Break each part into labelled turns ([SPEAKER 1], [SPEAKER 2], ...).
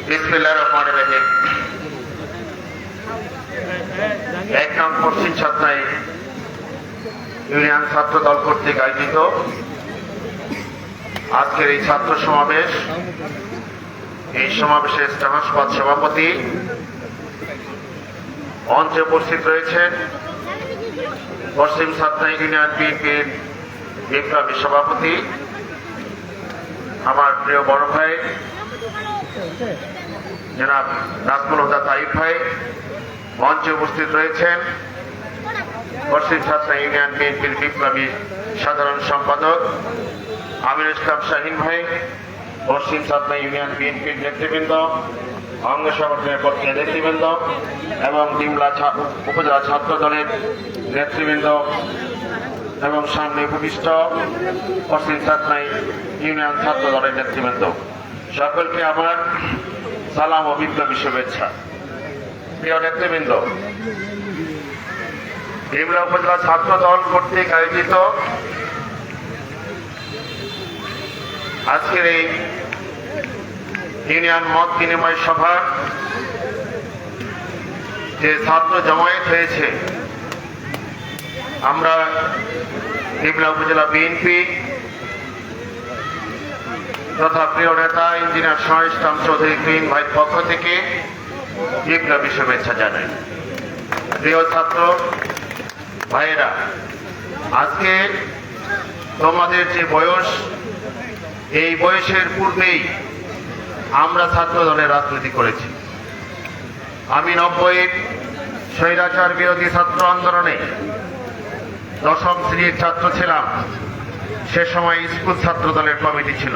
[SPEAKER 1] বিসমিল্লাহির রহমানির রহিম। ১ নং পশ্চিম ছাত্রাই ইউনিয়ন ছাত্র দল কর্তৃক আয়োজিত আজকের এই ছাত্র সমাবেশ, এই সমাবেশের স্থানসভাপদ সভাপতি, মঞ্চে উপস্থিত রয়েছেন পশ্চিম ছাত্রাই ইউনিয়ন বিএনপির বিপ্লবী সভাপতি আমার প্রিয় বড় ভাই জনাব নাজমুল হুদা তাইব ভাই। মঞ্চে উপস্থিত রয়েছেন পশ্চিম ছাত্রাই ইউনিয়ন বিএনপির বিপ্লবী সাধারণ সম্পাদক আমিনুল ইসলাম শাহিন ভাই, পশ্চিম ছাত্রাই ইউনিয়ন বিএনপির নেতৃবৃন্দ, অঙ্গ সংগঠনের পক্ষের নেতৃবৃন্দ এবং ডিমলা উপজেলা ছাত্র দলের নেতৃবৃন্দ এবং সামনে উপবিষ্ট পশ্চিম ছাত্রাই ইউনিয়ন ছাত্র দলের নেতৃবৃন্দ, সকলকে আমার সালাম ও বিপ্লবী শুভেচ্ছা। প্রিয় নেতৃবৃন্দ, ডিমলা উপজেলা ছাত্র দল কর্তৃক আয়োজিত আজকের এই ইউনিয়ন মত বিনিময় সভা যে ছাত্র জমায়েত হয়েছে, আমরা ডিমলা উপজেলা বিএনপি তথা প্রিয় নেতা ইঞ্জিনিয়ার শাহ ইসলাম চৌধুরী তুহিন ভাইয়ের পক্ষ থেকে বিপ্লবী শুভেচ্ছা জানাই। প্রিয় ছাত্র ভাইয়েরা, আজকে তোমাদের যে বয়স, এই বয়সের পূর্বেই আমরা ছাত্র দলের রাজনীতি করেছি। আমি 90-এর স্বৈরাচার বিরোধী ছাত্র আন্দোলনে 10ম শ্রেণীর ছাত্র ছিলাম। সে সময় স্কুল ছাত্র দলের কমিটি ছিল,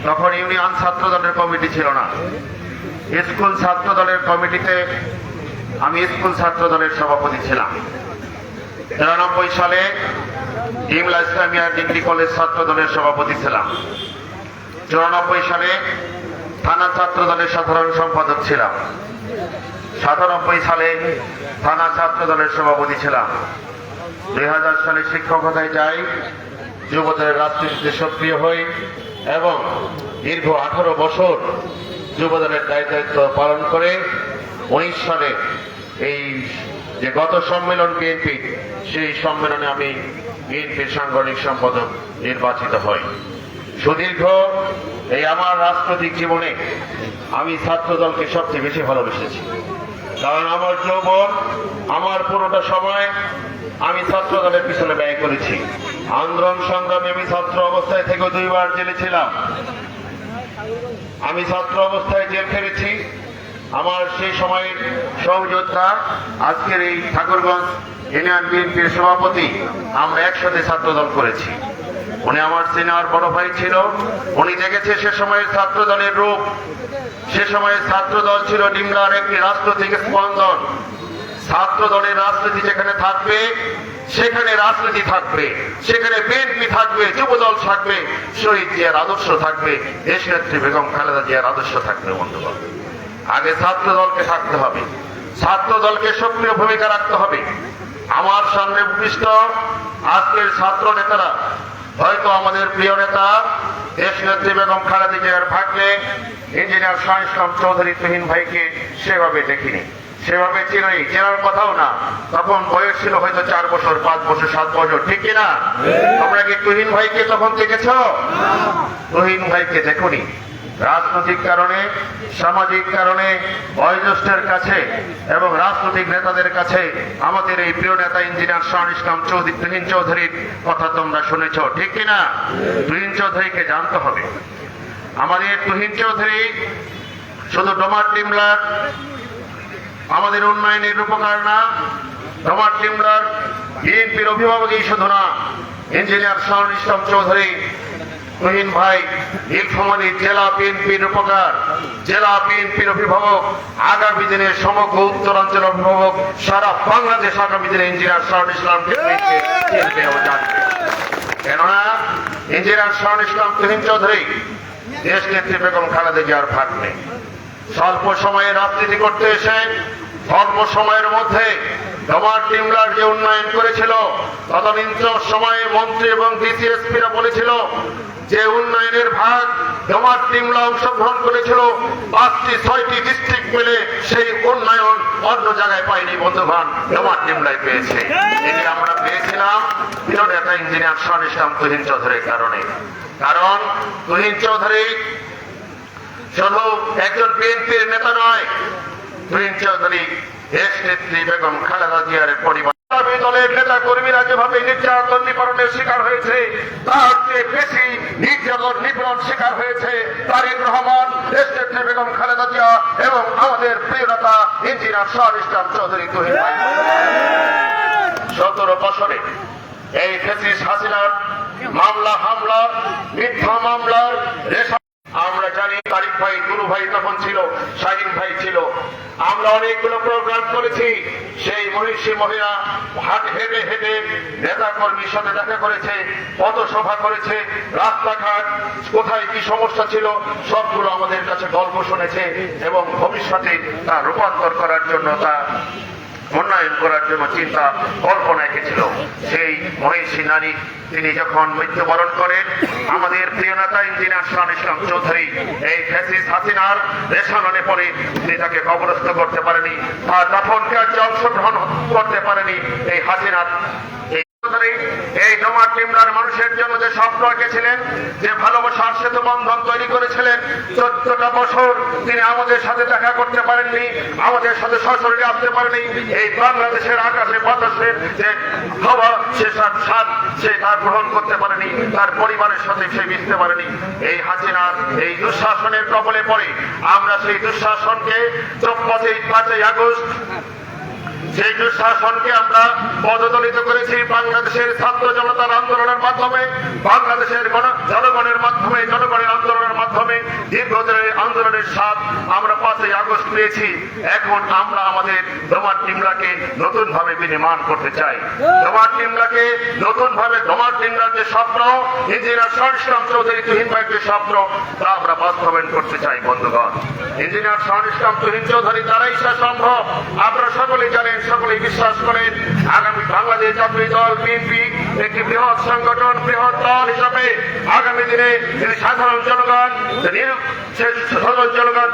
[SPEAKER 1] তখন ইউনিয়ন ছাত্র দলের কমিটি ছিল না। স্কুল ছাত্র দলের কমিটিতে আমি স্কুল ছাত্র দলের সভাপতি ছিলাম। 93 সালে ডিমলা ইসলামিয়া ডিগ্রি কলেজ ছাত্র দলের সভাপতি ছিলাম। 94 সালে থানা ছাত্র দলের সাধারণ সম্পাদক ছিলাম। 97 সালে থানা ছাত্র দলের সভাপতি ছিলাম। 2000 সালে শিক্ষকতায় যাই, যুবদলের রাজনীতিতে সক্রিয় হই এবং দীর্ঘ 18 বছর যুবদলের দায়িত্ব পালন করে 19 সালে এই যে গত সম্মেলন বিএনপি, সেই সম্মেলনে আমি বিএনপির সাংগঠনিক সম্পাদক নির্বাচিত হই। সুদীর্ঘ এই আমার রাজনৈতিক জীবনে আমি ছাত্র দলকে সবচেয়ে বেশি ভালোবেসেছি, কারণ আমার যৌবন, আমার পুরোটা সময় আমি ছাত্র দলের পিছনে ব্যয় করেছি। আন্দোলন সংগ্রামে আমি ছাত্র অবস্থায় থেকে 2 বার জেলে ছিলাম। আমি ছাত্র অবস্থায় জেল খেটেছি। আমার সেই সময়ের সহযোদ্ধা আজকের এই ঠাকুরগঞ্জ ইউনিয়ন বিএনপির সভাপতি, আমরা একসাথে ছাত্র দল করেছি। উনি আমার সিনিয়র বড় ভাই ছিল। উনি দেখেছে সে সময়ের ছাত্র দলের রূপ। সে সময়ের ছাত্র দল ছিল ডিমলার একটি রাজনৈতিক স্পন্দন। ছাত্র দলের রাজনীতি যেখানে থাকবে, সেখানে রাজনীতি থাকবে, সেখানে বিএনপি থাকবে, যুবদল থাকবে, শহীদ জিয়ার আদর্শ থাকবে, দেশনেত্রী বেগম খালেদা জিয়ার আদর্শ থাকবে। বন্ধুগণ, আগে ছাত্র দলকে থাকতে হবে, ছাত্র দলকে সক্রিয় ভূমিকা রাখতে হবে। আমার সামনে উপবিষ্ট আজকের ছাত্র নেতারা হয়তো আমাদের প্রিয় নেতা দেশনেত্রী বেগম খালেদা জিয়ার ভাগ্নে ইঞ্জিনিয়ার শাহ ইসলাম চৌধুরী তুহিন ভাইকে সেভাবে দেখিনি, সেভাবে চিনি, চেনার কথাও না। তখন বয়স ছিল হয়তো 4 বছর, 5 বছর, 7 বছর, ঠিক কিনা? তোমরা কি তুহিন ভাইকে তখন দেখেছ? তুহিন ভাইকে দেখুনি। রাজনৈতিক কারণে, সামাজিক কারণে, বয়োজ্যেষ্ঠের কাছে এবং রাজনৈতিক নেতাদের কাছে আমাদের এই প্রিয় নেতা ইঞ্জিনিয়ার শাহ ইসলাম চৌধুরী তুহিন চৌধুরীর কথা তোমরা শুনেছ, ঠিক কিনা? তুহিন চৌধুরীকে জানতে হবে। আমাদের তুহিন চৌধুরী শুধু ডোমার ডিমলার আমাদের উন্নয়নের রূপকার না, ডোমার ডিমলার বিএনপির অভিভাবকই শুধু না, ইঞ্জিনিয়ার শাহ ইসলাম চৌধুরী তুহিন ভাই নীলফামারী জেলা বিএনপির উপকার, জেলা বিএনপির অভিভাবক, আগামী দিনের সমগ্র উত্তরাঞ্চল অভিভাবক, সারা বাংলাদেশ আগামী দিনে ইঞ্জিনিয়ার শাহ ইসলাম জানবে। কেননা ইঞ্জিনিয়ার শাহ ইসলাম তুহিন চৌধুরী দেশ নেত্রী বেগম খালেদা জিয়ার ভাগ্নে। স্বল্প সময়ে রাজনীতি করতে এসে স্বল্প সময়ের মধ্যে ডোমার টিমলার যে উন্নয়ন করেছিল তদানীন্তন সময়ে মন্ত্রী এবং ডিসিএসপিরা বলেছিল যে উন্নয়নের ভাগ ডোমার টিমলা অংশগ্রহণ করেছিল 5টি 6টি ডিস্ট্রিক্ট মিলে সেই উন্নয়ন অন্য জায়গায় পাইনি বন্ধুগণ, ডোমার টিমলায় পেয়েছে। এটি আমরা পেয়েছিলাম প্রিয়নেতা ইঞ্জিনিয়ার শাহ ইসলাম তুহিন চৌধুরীর কারণে। কারণ তুহিন চৌধুরী শুধু একজন বিএনপির নেতা নয়, তুহিন চৌধুরী দেশ নেত্রী বেগম খালেদা জিয়ার পরিবার দলের নেতা কর্মীরা যেভাবে নির্যাতন নিপীড়নের শিকার হয়েছে তার চেয়ে বেশি নির্যাতন নিপীড়ন শিকার হয়েছে তারেক রহমান, দেশ নেত্রী বেগম খালেদা জিয়া এবং আমাদের প্রিয় নেতা ইঞ্জিনিয়ার শাহ ইসলাম চৌধুরী তুহিন ভাই। 17 বছরে এই ফ্যাসিস্ট হাসিনার মামলা হামলা মিথ্যা মামলার রেশা আমরা জানি। তারিক ভাই, গুরু ভাই তখন ছিল, শাহিন ভাই ছিল। আমরা অনেকগুলো প্রোগ্রাম করেছি। সেই মহিষী মহিলা হাট হেঁটে হেঁটে নেতা কর্মীর সাথে দেখা করেছে, পথসভা করেছে, রাস্তাঘাট কোথায় কি সমস্যা ছিল সবগুলো আমাদের কাছে গল্প শুনেছে এবং ভবিষ্যতে তা রূপান্তর করার জন্য তা উন্নয়ন করার জন্য চিন্তা কল্পনা এঁকেছিল। সেই মহিষী নারী তিনি যখন মৃত্যুবরণ করেন, আমাদের প্রিয় নেতা ইঞ্জিনিয়ার শাহ ইসলাম চৌধুরী এই ফ্যাসিস্ট হাসিনার রেশাননে পড়ে তিনি তাকে কবরস্থ করতে পারেনি, তার দাফন কার্যে অংশগ্রহণ করতে পারেনি। এই হাসিনার এই ডোমার টিমলার মানুষের জন্য যে স্বপ্ন এঁকেছিলেন, যে ভালোবাসার সেতু বন্ধন তৈরি করেছিলেন, 14টা বছর তিনি আমাদের সাথে দেখা করতে পারেননি, আমাদের সাথে সশরীরে আসতে পারেনি। এই বাংলাদেশের আকাশে বাতাসের যে হাওয়া সে স্বাদ সে তার গ্রহণ করতে পারেনি, তার পরিবারের সাথে সে মিশতে পারেনি। এই হাসিনার এই দুঃশাসনের কবলে পড়ে আমরা সেই দুঃশাসনকে 5ই আগস্ট সেই দুঃশাসনকে আমরা পদদলিত করেছি বাংলাদেশের ছাত্র জনতার আন্দোলনের মাধ্যমে, বাংলাদেশের জনগণের মাধ্যমে, জনগণের আন্দোলনের মাধ্যমে দীর্ঘদিনের আন্দোলনের স্বাদ আমরা 5ই আগস্ট পেয়েছি। এখন আমরা আমাদের ডোমার টিমলাকে নতুন ভাবে বিনির্মাণ করতে চাই। ডোমার টিমলাকে নতুন ভাবে, ডোমার টিমলার যে স্বপ্ন ইঞ্জিনিয়ার শাহ ইসলাম চৌধুরী তুহিন ভাইয়ের যে স্বপ্ন তা আমরা বাস্তবায়ন করতে চাই। বন্ধুগণ, ইঞ্জিনিয়ার শাহ ইসলাম তুহিন চৌধুরী দ্বারাই সে সম্ভব। আপনারা সকলেই জানেন, সকলেই বিশ্বাস করেন আগামী বাংলাদেশ জাতীয় দল বিএনপি একটি বৃহৎ সংগঠন, বৃহৎ দল হিসাবে আগামী দিনে যদি সাধারণ জনগণ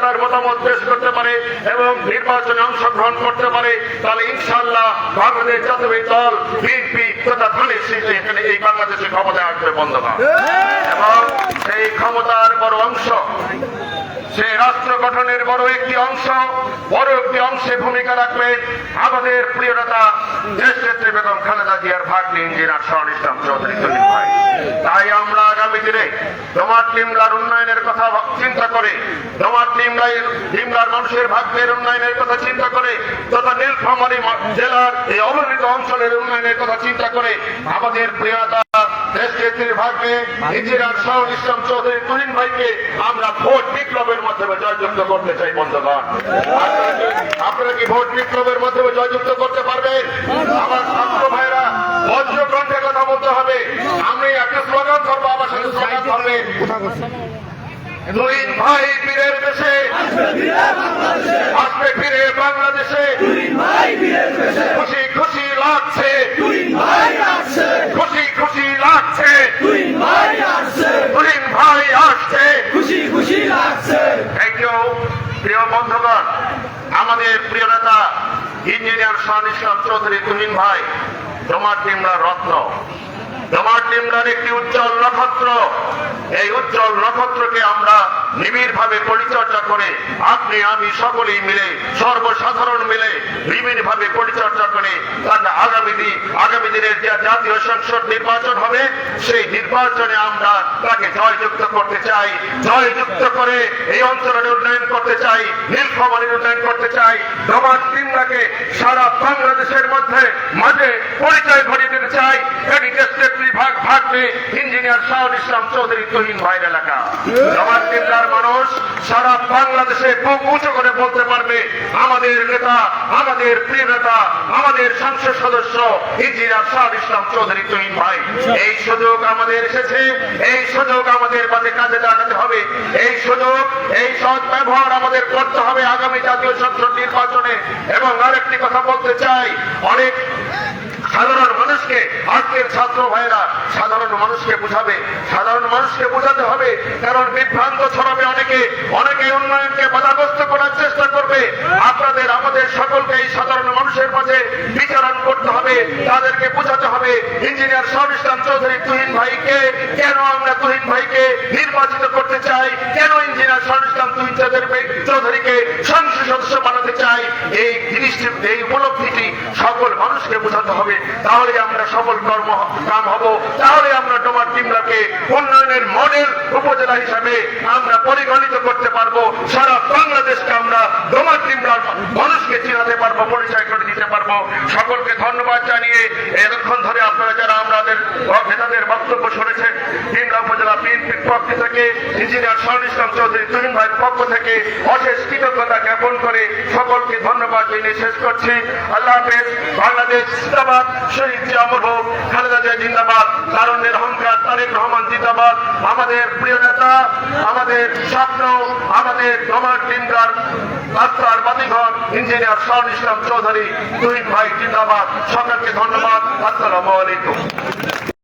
[SPEAKER 1] তার মতামত পেশ করতে পারে এবং নির্বাচনে অংশগ্রহণ করতে পারে, তাহলে ইনশাআল্লাহ বাংলাদেশ জাতীয় দল বিএনপি তথা ধানের শীর্ষে এখানে এই বাংলাদেশে ক্ষমতায় আসবে বন্ধুগণ। এবং সেই ক্ষমতার বড় অংশ, সে রাষ্ট্র গঠনের বড় একটি অংশে ভূমিকা রাখবেন আমাদের প্রিয় নেতা দেশ নেত্রী বেগম খালেদা জিয়ার ভাগ্নে ইঞ্জিনিয়ার শাহ ইসলাম চৌধুরী তুহিন ভাই। তাই আমরা আগামী দিনে ডোমার টিমলার উন্নয়নের কথা চিন্তা করে, ডোমার টিমলার মানুষের ভাগ্যের উন্নয়নের কথা চিন্তা করে তথা নীলফামারী জেলার এই অবহেলিত অঞ্চলের উন্নয়নের কথা চিন্তা করে আমাদের প্রিয় নেতা দেশ নেত্রীর ভাগ্নে ইঞ্জিনিয়ার শাহ ইসলাম চৌধুরী তুহিন ভাইকে আমরা ভোট বিপ্লবের মাধ্যমে জয়যুক্ত করতে চাই। বন্ধুগণ, আপনারা কি ভোট বিপ্লবের মাধ্যমে জয়যুক্ত করতে পারবেন? আমার ছাত্র ভাইরা বজ্র কণ্ঠে কথা বলতে হবে। আমি একটা স্লোগান ধরবো, আমার সাথে স্লোগান ধরবে, তুহিন ভাই বীরের দেশে আসবে ফিরে বাংলাদেশে, খুশি খুশি লাগছে, খুশি খুশি লাগছে, তুহিন ভাই আসছে, খুশি খুশি লাগছে। Thank you. প্রিয় বন্ধুগণ, আমাদের প্রিয় নেতা ইঞ্জিনিয়ার শাহ ইসলাম চৌধুরী তুহিন ভাই ডোমার টিমলার রত্ন, ডোমার টিমলার একটি উজ্জ্বল নক্ষত্র। এই উজ্জ্বল নক্ষত্রকে আমরা নিবিড় ভাবে পরিচর্যা করে আপনি আমি সকলেই মিলে, সর্বসাধারণ মিলে নিবিড় ভাবে পরিচর্যা করে আগামী দিনের যে জাতীয় সংসদ নির্বাচন হবে সেই নির্বাচনে আমরা তাকে জয়যুক্ত করতে চাই। জয়যুক্ত করে এই অঞ্চলের উন্নয়ন করতে চাই, নীলফামারীর উন্নয়ন করতে চাই, ডোমার টিমলাকে সারা বাংলাদেশের মাঝে পরিচয় ঘটিয়ে দিতে চাই। ভাগ্নে ইঞ্জিনিয়ার শাহ ইসলাম চৌধুরী তুহিন ভাইয়ের এলাকা। ডোমার টিমলার মানুষ সারা বাংলাদেশে বুক উঁচু করে বলতে পারবে আমাদের নেতা, আমাদের প্রিয় নেতা, আমাদের সংসদ সদস্য ইঞ্জিনিয়ার শাহ ইসলাম চৌধুরী তুহিন ভাই। এই সুযোগ আমাদের এসেছে, এই সুযোগ আমাদের মাঝে কাজে লাগাতে হবে। এই সুযোগ, এই সৎ ব্যবহার আমাদের করতে হবে আগামী জাতীয় সংসদ নির্বাচনে। এবং আরেকটি কথা বলতে চাই, অনেক সাধারণ মানুষকে আজকের ছাত্র ভাইরা সাধারণ মানুষকে বোঝাবে, সাধারণ মানুষকে বোঝাতে হবে, কারণ বিভ্রান্ত ছড়াবে অনেকে উন্নয়নকে বাধাগ্রস্ত করার চেষ্টা করবে। আপনাদের আমাদের সকলকে এই সাধারণ মানুষের মাঝে বিচারণ করতে হবে, তাদেরকে বোঝাতে হবে ইঞ্জিনিয়ার শাহুল ইসলাম চৌধুরী তুহিন ভাইকে কেন আমরা তুহিন ভাইকে নির্বাচিত করতে চাই, কেন ইঞ্জিনিয়ার শাহুল ইসলাম তুহিন চৌধুরীকে সংসদ সদস্য বানাতে চাই। এই জিনিসটি, এই উপলব্ধিটি সকল মানুষকে বোঝাতে হবে, তাহলে আমরা সফল কাম হব, তাহলে আমরা ডোমার টিমলাকে উন্নয়নের মডেল উপজেলা হিসাবে আমরা পরিগণিত করতে পারবো। সারা বাংলাদেশকে আমরা ডোমার টিমলার মানুষকে চিনাতে পারবো, পরিচয় করে দিতে পারবো। সকলকে ধন্যবাদ জানিয়ে এতক্ষণ ধরে আপনারা যারা আমাদের নেতাদের বক্তব্য শুনেছেন, টিমলা উপজেলা বিএনপির পক্ষ থেকে ইঞ্জিনিয়ার শাহুল ইসলাম চৌধুরী তুহিন ভাইয়ের পক্ষ থেকে অশেষ কৃতজ্ঞতা জ্ঞাপন করে সকলকে ধন্যবাদ জানিয়ে শেষ করছি। আল্লাহ হাফেজ। বাংলাদেশ জিন্দাবাদ, শহীদ জিয়া অমর হোক, খালেদা জিয়া জিন্দাবাদ, তারুণ্যের অহংকার তারেক রহমান জিন্দাবাদ। আমাদের প্রিয় নেতা, আমাদের স্বপ্ন, আমাদের ডোমার টিমলার আত্মার বাতিঘর ইঞ্জিনিয়ার শাহুল ইসলাম চৌধুরী তুহিন ভাই জিন্দাবাদ। সকলকে ধন্যবাদ। আসসালামু আলাইকুম।